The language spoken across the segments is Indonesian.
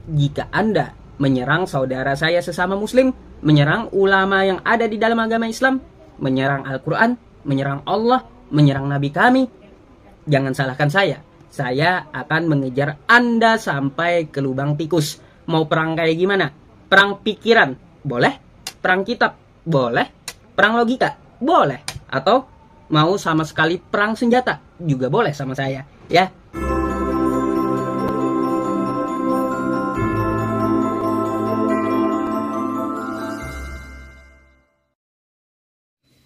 Jika Anda menyerang saudara saya sesama muslim, menyerang ulama yang ada di dalam agama Islam, menyerang Al-Quran, menyerang Allah, menyerang Nabi kami, jangan salahkan saya. Saya akan mengejar Anda sampai ke lubang tikus. Mau perang kayak gimana? Perang pikiran? Boleh. Perang kitab? Boleh. Perang logika? Boleh. Atau mau sama sekali perang senjata? Juga boleh sama saya, ya.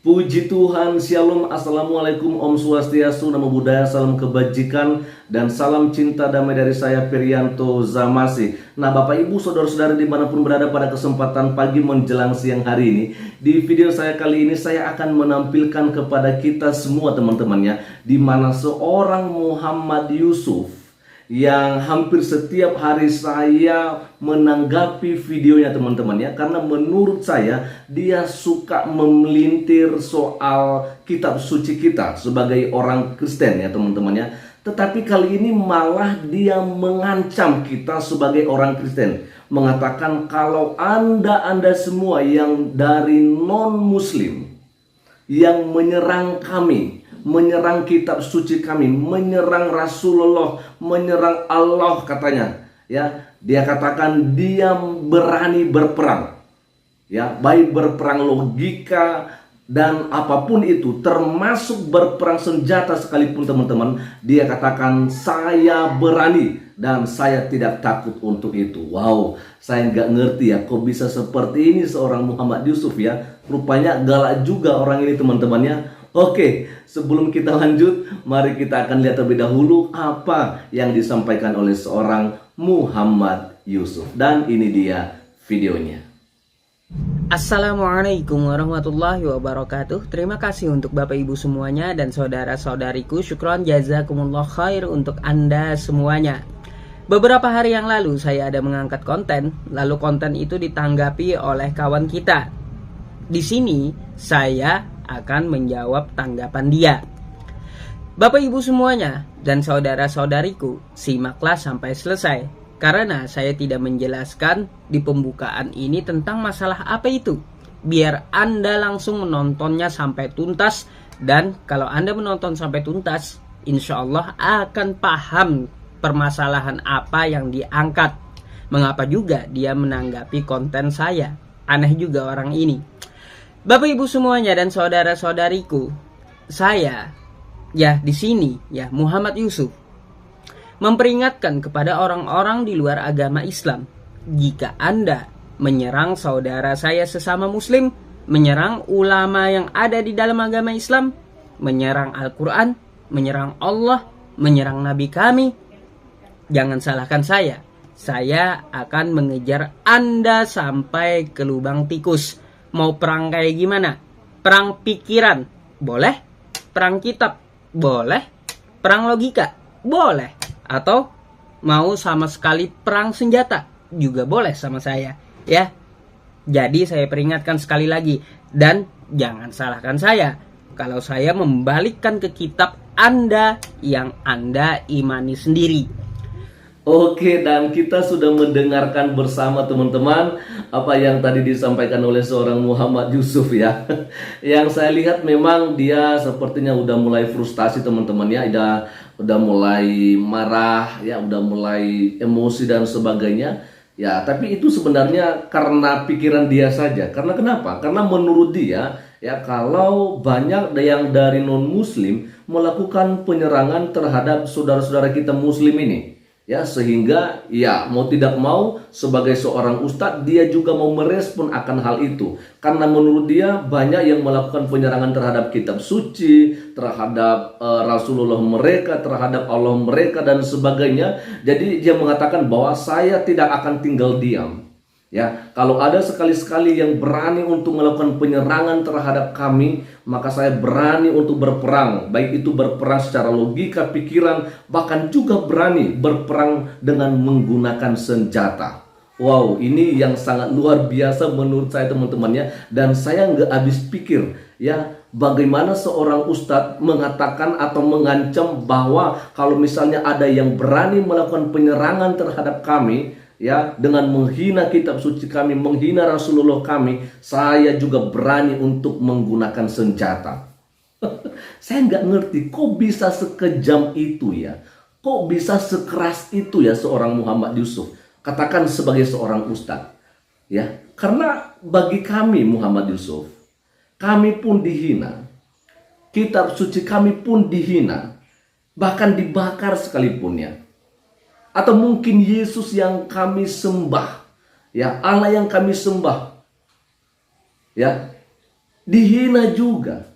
Puji Tuhan, Shalom, Assalamualaikum, Om Swastiastu, Namo Buddhaya, salam kebajikan, dan salam cinta damai dari saya, Perianto Zamasi. Nah, Bapak Ibu, Saudara-saudara dimanapun berada pada kesempatan pagi menjelang siang hari ini, di video saya kali ini saya akan menampilkan kepada kita semua teman-temannya, di mana seorang Muhammad Yusuf yang hampir setiap hari saya menanggapi videonya teman-teman ya, karena menurut saya dia suka memelintir soal kitab suci kita sebagai orang Kristen ya teman-teman ya. Tetapi kali ini malah dia mengancam kita sebagai orang Kristen, mengatakan kalau anda semua yang dari non-muslim yang menyerang kami, menyerang kitab suci kami, menyerang Rasulullah, menyerang Allah katanya. Ya, dia katakan dia berani berperang. Ya, baik berperang logika dan apapun itu, termasuk berperang senjata sekalipun teman-teman, dia katakan saya berani dan saya tidak takut untuk itu. Wow, saya nggak ngerti ya, kok bisa seperti ini seorang Muhammad Yusuf ya. Rupanya galak juga orang ini teman-teman ya. Oke, sebelum kita lanjut, mari kita akan lihat terlebih dahulu apa yang disampaikan oleh seorang Muhammad Yusuf. Dan ini dia videonya. Assalamualaikum warahmatullahi wabarakatuh. Terima kasih untuk Bapak Ibu semuanya dan saudara-saudariku. Syukron jazakumullah khair untuk Anda semuanya. Beberapa hari yang lalu saya ada mengangkat konten, lalu konten itu ditanggapi oleh kawan kita. Di sini saya akan menjawab tanggapan dia. Bapak Ibu semuanya dan saudara-saudariku, simaklah sampai selesai, karena saya tidak menjelaskan di pembukaan ini tentang masalah apa itu. Biar Anda langsung menontonnya sampai tuntas, dan kalau Anda menonton sampai tuntas, insya Allah akan paham permasalahan apa yang diangkat. Mengapa juga dia menanggapi konten saya? Aneh juga orang ini. Bapak Ibu semuanya dan saudara-saudariku, saya ya di sini ya Muhammad Yusuf memperingatkan kepada orang-orang di luar agama Islam, jika Anda menyerang saudara saya sesama muslim, menyerang ulama yang ada di dalam agama Islam, menyerang Al-Quran, menyerang Allah, menyerang Nabi kami, jangan salahkan saya. Saya akan mengejar Anda sampai ke lubang tikus. Mau perang kayak gimana? Perang pikiran? Boleh. Perang kitab? Boleh. Perang logika? Boleh. Atau mau sama sekali perang senjata? Juga boleh sama saya, ya. Jadi saya peringatkan sekali lagi, dan jangan salahkan saya kalau saya membalikkan ke kitab Anda yang Anda imani sendiri. Oke, dan kita sudah mendengarkan bersama teman-teman apa yang tadi disampaikan oleh seorang Muhammad Yusuf ya. Yang saya lihat memang dia sepertinya udah mulai frustasi teman-teman ya, udah mulai marah ya, udah mulai emosi dan sebagainya. Ya, tapi itu sebenarnya karena pikiran dia saja. Karena kenapa? Karena menurut dia ya, kalau banyak yang dari non-muslim melakukan penyerangan terhadap saudara-saudara kita muslim ini, ya, sehingga ya mau tidak mau sebagai seorang ustadz dia juga mau merespon akan hal itu, karena menurut dia banyak yang melakukan penyerangan terhadap kitab suci, terhadap Rasulullah mereka, terhadap Allah mereka dan sebagainya. Jadi dia mengatakan bahwa saya tidak akan tinggal diam. Ya, kalau ada sekali-sekali yang berani untuk melakukan penyerangan terhadap kami, maka saya berani untuk berperang. Baik itu berperang secara logika, pikiran, bahkan juga berani berperang dengan menggunakan senjata. Wow, ini yang sangat luar biasa menurut saya teman-teman ya. Dan saya nggak habis pikir ya, bagaimana seorang ustadz mengatakan atau mengancam bahwa kalau misalnya ada yang berani melakukan penyerangan terhadap kami, ya, dengan menghina kitab suci kami, menghina Rasulullah kami, saya juga berani untuk menggunakan senjata. Saya nggak ngerti, kok bisa sekejam itu ya? Kok bisa sekeras itu ya seorang Muhammad Yusuf? Katakan sebagai seorang ustadz, ya. Karena bagi kami Muhammad Yusuf, kami pun dihina. Kitab suci kami pun dihina. Bahkan dibakar sekalipun ya. Atau mungkin Yesus yang kami sembah, ya, Allah yang kami sembah, ya, dihina juga.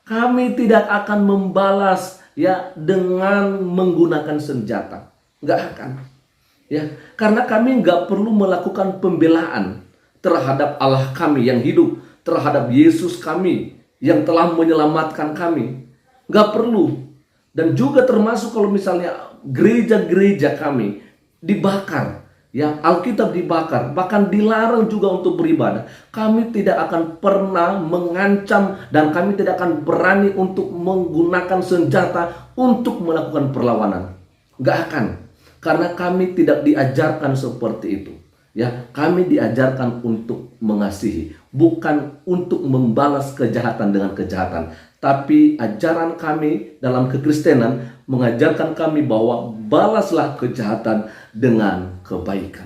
Kami tidak akan membalas, ya, dengan menggunakan senjata, nggak akan, ya, karena kami nggak perlu melakukan pembelaan terhadap Allah kami yang hidup, terhadap Yesus kami yang telah menyelamatkan kami, nggak perlu. Dan juga termasuk kalau misalnya gereja-gereja kami dibakar, ya, Alkitab dibakar, bahkan dilarang juga untuk beribadah, kami tidak akan pernah mengancam dan kami tidak akan berani untuk menggunakan senjata untuk melakukan perlawanan. Nggak akan, karena kami tidak diajarkan seperti itu. Ya, kami diajarkan untuk mengasihi, bukan untuk membalas kejahatan dengan kejahatan. Tapi ajaran kami dalam kekristenan mengajarkan kami bahwa balaslah kejahatan dengan kebaikan.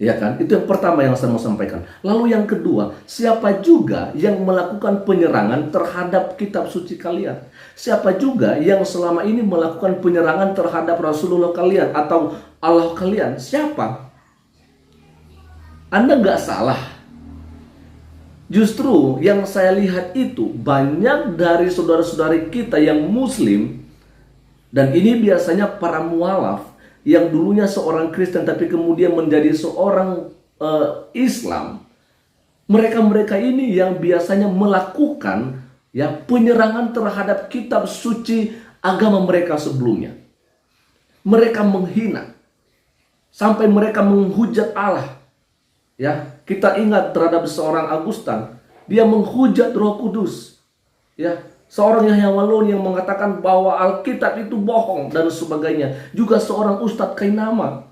Ya kan? Itu yang pertama yang saya mau sampaikan. Lalu yang kedua, siapa juga yang melakukan penyerangan terhadap kitab suci kalian? Siapa juga yang selama ini melakukan penyerangan terhadap Rasulullah kalian atau Allah kalian? Siapa? Anda nggak salah. Justru yang saya lihat itu banyak dari saudara-saudari kita yang muslim, dan ini biasanya para mualaf yang dulunya seorang Kristen tapi kemudian menjadi seorang Islam. Mereka-mereka ini yang biasanya melakukan, ya, penyerangan terhadap kitab suci agama mereka sebelumnya. Mereka menghina sampai mereka menghujat Allah. Ya, kita ingat terhadap seorang Augustan, dia menghujat Roh Kudus. Ya, seorang Yahya Walon yang mengatakan bahwa Alkitab itu bohong dan sebagainya. Juga seorang Ustadz Kainama.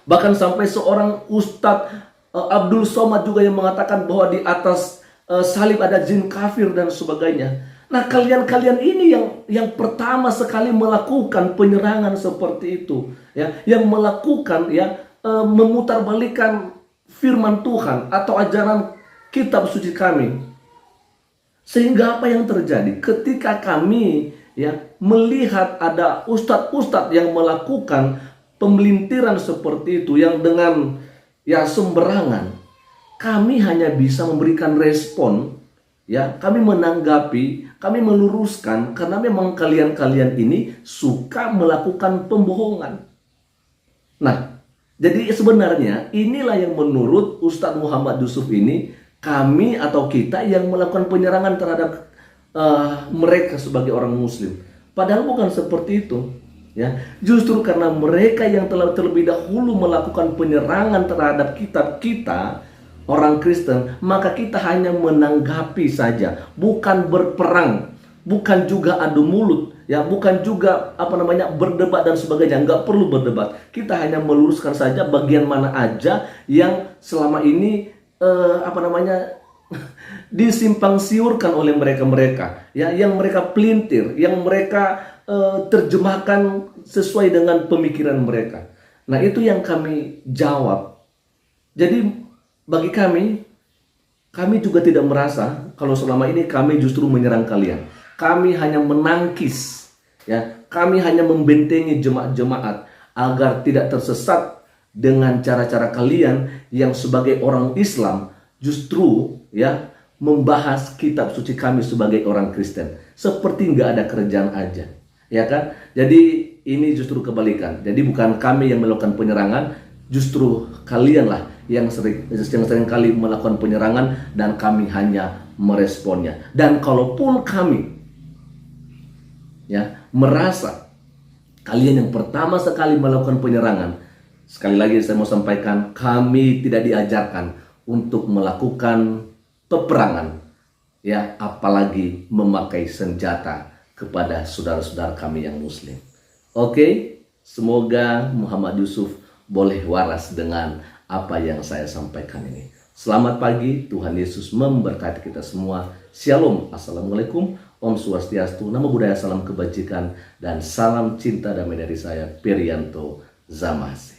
Bahkan sampai seorang Ustadz Abdul Somad juga yang mengatakan bahwa di atas salib ada jin kafir dan sebagainya. Nah, kalian-kalian ini yang pertama sekali melakukan penyerangan seperti itu, ya, yang melakukan, ya, memutarbalikkan firman Tuhan atau ajaran kitab suci kami. Sehingga apa yang terjadi ketika kami, ya, melihat ada ustadz-ustadz yang melakukan pemelintiran seperti itu, yang dengan, ya, sembarangan, kami hanya bisa memberikan respon, ya, kami menanggapi, kami meluruskan, karena memang kalian-kalian ini suka melakukan pembohongan. Nah, jadi sebenarnya inilah yang menurut Ustadz Muhammad Yusuf ini, kami atau kita yang melakukan penyerangan terhadap mereka sebagai orang muslim. Padahal bukan seperti itu, ya. Justru karena mereka yang telah terlebih dahulu melakukan penyerangan terhadap kitab kita, orang Kristen, maka kita hanya menanggapi saja, bukan berperang, bukan juga adu mulut, ya, bukan juga berdebat dan sebagainya. Nggak perlu berdebat. Kita hanya meluruskan saja bagian mana aja yang selama ini disimpang siurkan oleh mereka-mereka, ya, yang mereka pelintir, yang mereka terjemahkan sesuai dengan pemikiran mereka. Nah, itu yang kami jawab. Jadi bagi kami juga tidak merasa kalau selama ini kami justru menyerang kalian. Kami hanya menangkis, ya, kami hanya membentengi jemaat-jemaat agar tidak tersesat dengan cara-cara kalian yang sebagai orang Islam justru, ya, membahas kitab suci kami sebagai orang Kristen seperti nggak ada kerjaan aja, ya kan? Jadi ini justru kebalikan. Jadi bukan kami yang melakukan penyerangan, justru kalianlah yang sering kali melakukan penyerangan dan kami hanya meresponnya. Dan kalaupun kami, ya, merasa kalian yang pertama sekali melakukan penyerangan, sekali lagi saya mau sampaikan, kami tidak diajarkan untuk melakukan peperangan, ya, apalagi memakai senjata kepada saudara-saudara kami yang muslim. Oke, semoga Muhammad Yusuf boleh waras dengan apa yang saya sampaikan ini. Selamat pagi, Tuhan Yesus memberkati kita semua. Shalom, Assalamualaikum, Om Swastiastu, Namo Buddhaya, salam kebajikan, dan salam cinta damai dari saya, Perianto Zamasi.